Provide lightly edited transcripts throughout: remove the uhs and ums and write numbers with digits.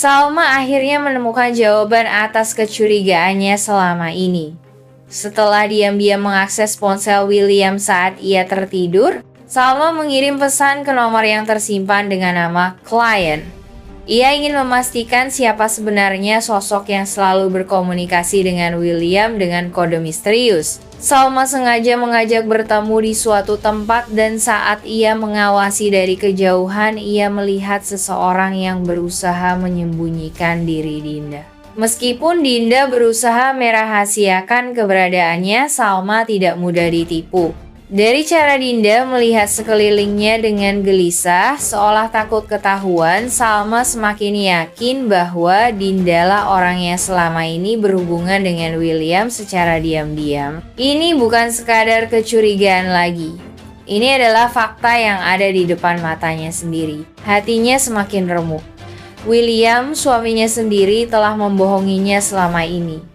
Salma akhirnya menemukan jawaban atas kecurigaannya selama ini. Setelah diam-diam mengakses ponsel William saat ia tertidur, Salma mengirim pesan ke nomor yang tersimpan dengan nama klien. Ia ingin memastikan siapa sebenarnya sosok yang selalu berkomunikasi dengan William dengan kode misterius. Salma sengaja mengajak bertemu di suatu tempat dan saat ia mengawasi dari kejauhan, ia melihat seseorang yang berusaha menyembunyikan diri Dinda. Meskipun Dinda berusaha merahasiakan keberadaannya, Salma tidak mudah ditipu. Dari cara Dinda melihat sekelilingnya dengan gelisah, seolah takut ketahuan, Salma semakin yakin bahwa Dinda lah orang yang selama ini berhubungan dengan William secara diam-diam. Ini bukan sekadar kecurigaan lagi. Ini adalah fakta yang ada di depan matanya sendiri. Hatinya semakin remuk. William, suaminya sendiri, telah membohonginya selama ini.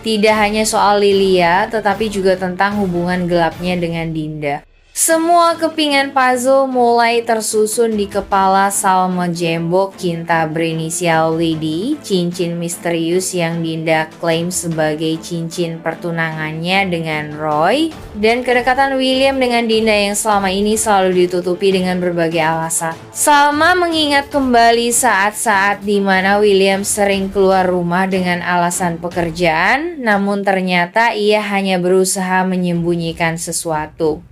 Tidak hanya soal Lilia, tetapi juga tentang hubungan gelapnya dengan Dinda. Semua kepingan puzzle mulai tersusun di kepala Salma. Gembok Cinta berinisial Lady, cincin misterius yang Dinda klaim sebagai cincin pertunangannya dengan Roy, dan kedekatan William dengan Dinda yang selama ini selalu ditutupi dengan berbagai alasan. Salma mengingat kembali saat-saat di mana William sering keluar rumah dengan alasan pekerjaan, namun ternyata ia hanya berusaha menyembunyikan sesuatu.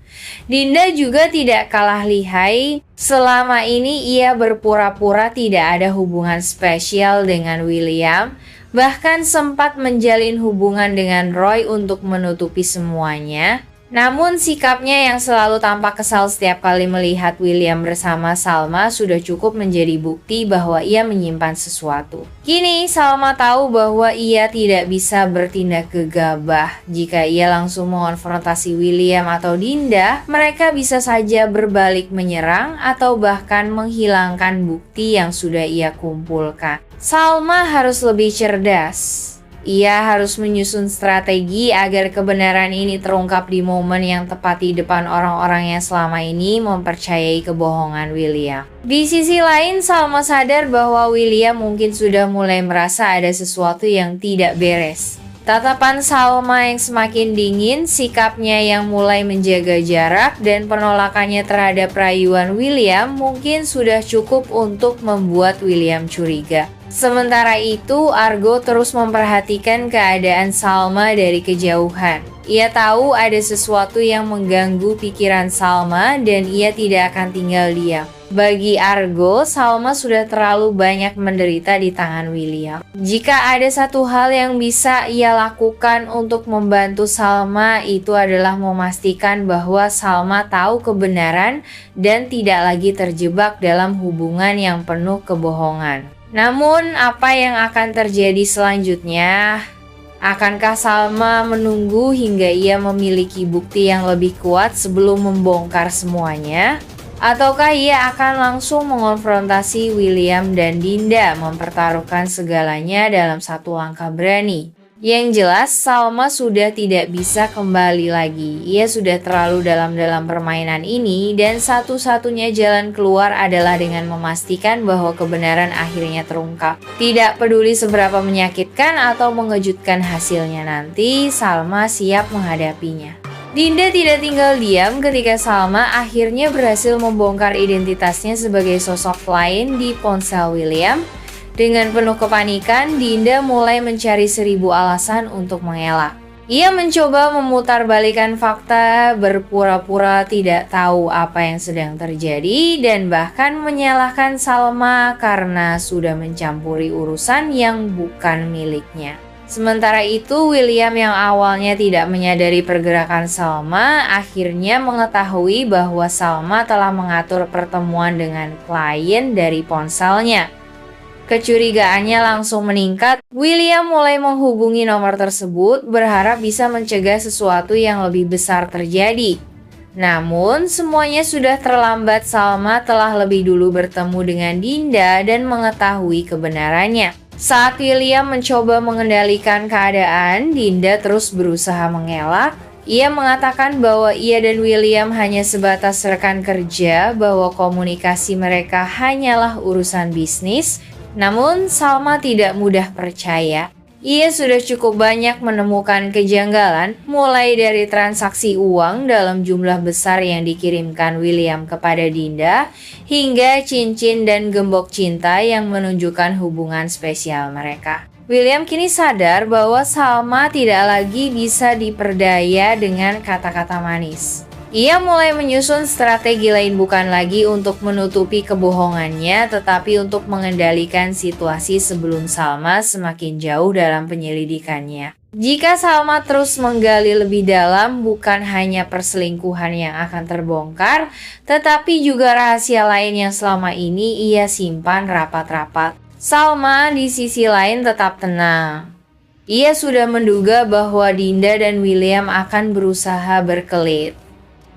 Dinda juga tidak kalah lihai. Selama ini ia berpura-pura tidak ada hubungan spesial dengan William, bahkan sempat menjalin hubungan dengan Roy untuk menutupi semuanya. Namun sikapnya yang selalu tampak kesal setiap kali melihat William bersama Salma sudah cukup menjadi bukti bahwa ia menyimpan sesuatu. Kini Salma tahu bahwa ia tidak bisa bertindak gegabah. Jika ia langsung mengonfrontasi William atau Dinda, mereka bisa saja berbalik menyerang atau bahkan menghilangkan bukti yang sudah ia kumpulkan. Salma harus lebih cerdas. Ia harus menyusun strategi agar kebenaran ini terungkap di momen yang tepat di depan orang-orang yang selama ini mempercayai kebohongan William. Di sisi lain, Salma sadar bahwa William mungkin sudah mulai merasa ada sesuatu yang tidak beres. Tatapan Salma yang semakin dingin, sikapnya yang mulai menjaga jarak, dan penolakannya terhadap rayuan William mungkin sudah cukup untuk membuat William curiga. Sementara itu, Argo terus memperhatikan keadaan Salma dari kejauhan. Ia tahu ada sesuatu yang mengganggu pikiran Salma dan ia tidak akan tinggal diam. Bagi Argo, Salma sudah terlalu banyak menderita di tangan William. Jika ada satu hal yang bisa ia lakukan untuk membantu Salma, itu adalah memastikan bahwa Salma tahu kebenaran dan tidak lagi terjebak dalam hubungan yang penuh kebohongan. Namun, apa yang akan terjadi selanjutnya? Akankah Salma menunggu hingga ia memiliki bukti yang lebih kuat sebelum membongkar semuanya? Ataukah ia akan langsung mengonfrontasi William dan Dinda, mempertaruhkan segalanya dalam satu langkah berani? Yang jelas, Salma sudah tidak bisa kembali lagi. Ia sudah terlalu dalam permainan ini dan satu-satunya jalan keluar adalah dengan memastikan bahwa kebenaran akhirnya terungkap. Tidak peduli seberapa menyakitkan atau mengejutkan hasilnya nanti, Salma siap menghadapinya. Dinda tidak tinggal diam ketika Salma akhirnya berhasil membongkar identitasnya sebagai sosok lain di ponsel William. Dengan penuh kepanikan, Dinda mulai mencari 1000 alasan untuk mengelak. Ia mencoba memutarbalikkan fakta, berpura-pura tidak tahu apa yang sedang terjadi, dan bahkan menyalahkan Salma karena sudah mencampuri urusan yang bukan miliknya. Sementara itu, William yang awalnya tidak menyadari pergerakan Salma, akhirnya mengetahui bahwa Salma telah mengatur pertemuan dengan klien dari ponselnya. Kecurigaannya langsung meningkat. William mulai menghubungi nomor tersebut, berharap bisa mencegah sesuatu yang lebih besar terjadi. Namun, semuanya sudah terlambat. Salma telah lebih dulu bertemu dengan Dinda dan mengetahui kebenarannya. Saat William mencoba mengendalikan keadaan, Dinda terus berusaha mengelak. Ia mengatakan bahwa ia dan William hanya sebatas rekan kerja, bahwa komunikasi mereka hanyalah urusan bisnis, Namun, Salma tidak mudah percaya. Ia sudah cukup banyak menemukan kejanggalan, mulai dari transaksi uang dalam jumlah besar yang dikirimkan William kepada Dinda, hingga cincin dan gembok cinta yang menunjukkan hubungan spesial mereka. William kini sadar bahwa Salma tidak lagi bisa diperdaya dengan kata-kata manis. Ia mulai menyusun strategi lain, bukan lagi untuk menutupi kebohongannya, tetapi untuk mengendalikan situasi sebelum Salma semakin jauh dalam penyelidikannya. Jika Salma terus menggali lebih dalam, bukan hanya perselingkuhan yang akan terbongkar, tetapi juga rahasia lain yang selama ini ia simpan rapat-rapat. Salma di sisi lain tetap tenang. Ia sudah menduga bahwa Dinda dan William akan berusaha berkelit.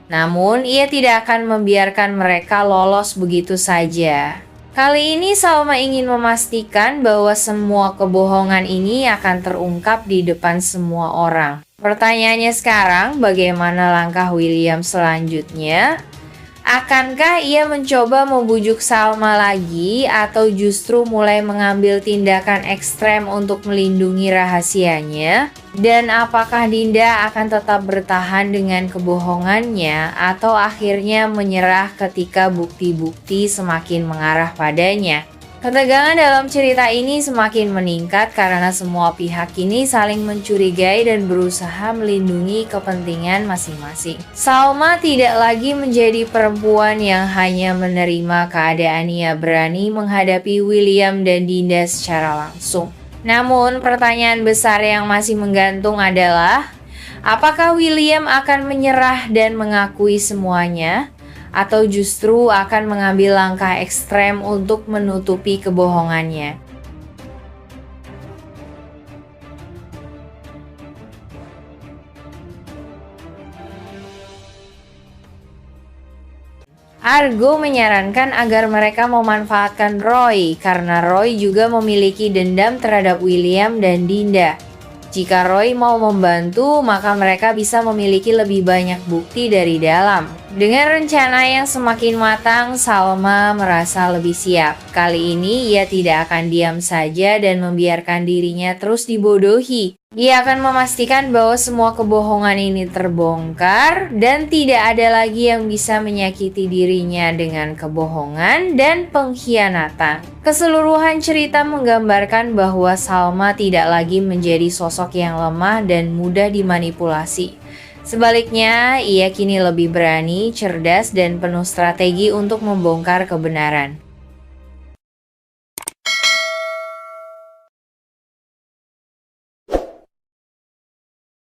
Namun, ia tidak akan membiarkan mereka lolos begitu saja. Kali ini Salma ingin memastikan bahwa semua kebohongan ini akan terungkap di depan semua orang. Pertanyaannya sekarang, bagaimana langkah William selanjutnya? Akankah ia mencoba membujuk Salma lagi atau justru mulai mengambil tindakan ekstrem untuk melindungi rahasianya? Dan apakah Dinda akan tetap bertahan dengan kebohongannya atau akhirnya menyerah ketika bukti-bukti semakin mengarah padanya? Ketegangan dalam cerita ini semakin meningkat karena semua pihak kini saling mencurigai dan berusaha melindungi kepentingan masing-masing. Salma tidak lagi menjadi perempuan yang hanya menerima keadaan. Ia berani menghadapi William dan Dinda secara langsung. Namun, pertanyaan besar yang masih menggantung adalah, apakah William akan menyerah dan mengakui semuanya? Atau justru akan mengambil langkah ekstrem untuk menutupi kebohongannya? Argo menyarankan agar mereka memanfaatkan Roy, karena Roy juga memiliki dendam terhadap William dan Dinda. Jika Roy mau membantu, maka mereka bisa memiliki lebih banyak bukti dari dalam. Dengan rencana yang semakin matang, Salma merasa lebih siap. Kali ini ia tidak akan diam saja dan membiarkan dirinya terus dibodohi. Ia akan memastikan bahwa semua kebohongan ini terbongkar dan tidak ada lagi yang bisa menyakiti dirinya dengan kebohongan dan pengkhianatan. Keseluruhan cerita menggambarkan bahwa Salma tidak lagi menjadi sosok yang lemah dan mudah dimanipulasi. Sebaliknya, ia kini lebih berani, cerdas, dan penuh strategi untuk membongkar kebenaran.